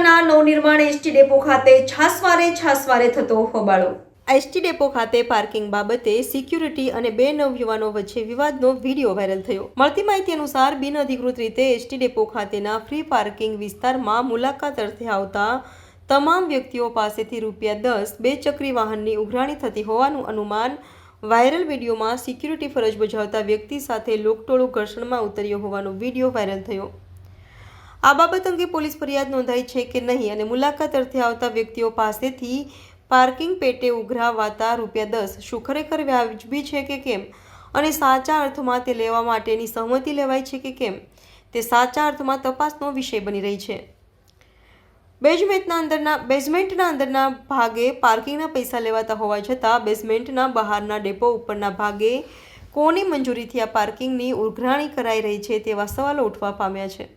જિલ્લાના નવનિર્માણ ST depot ખાતે છાસવારે થતો હોબાળો। એસટી ડેપો ખાતે પાર્કિંગ બાબતે સિક્યુરિટી અને બે નવયુવાનો વચ્ચે વિવાદનો વિડીયો વાયરલ થયો। મળતી માહિતી અનુસાર બિનઅધિકૃત રીતે એસટી ડેપો ખાતેના ફ્રી પાર્કિંગ વિસ્તારમાં મુલાકાત અર્થે આવતા તમામ વ્યક્તિઓ પાસેથી ₹10 બે ચક્રી વાહનની ઉઘરાણી થતી હોવાનું અનુમાન વાયરલ વિડીયોમાં સિક્યુરિટી ફરજ બજાવતા વ્યક્તિ સાથે લોકટોળું ઘર્ષણમાં ઉતર્યો હોવાનો વિડીયો વાયરલ થયો। આ બાબત અંગે પોલીસ ફરિયાદ નોંધાઈ છે કે નહીં અને મુલાકાત અર્થે આવતા વ્યક્તિઓ પાસેથી પાર્કિંગ પેટે ઉઘરાવાતા ₹10 શું ખરેખર વ્યાજબી છે કે કેમ અને સાચા અર્થમાં તે લેવા માટેની સહમતિ લેવાઈ છે કે કેમ તે સાચા અર્થમાં તપાસનો વિષય બની રહી છે। બેઝમેન્ટના અંદરના ભાગે પાર્કિંગના પૈસા લેવાતા હોવા છતાં બેઝમેન્ટના બહારના ડેપો ઉપરના ભાગે કોની મંજૂરીથી આ પાર્કિંગની ઉઘરાણી કરાઈ રહી છે તેવા સવાલો ઉઠવા પામ્યા છે।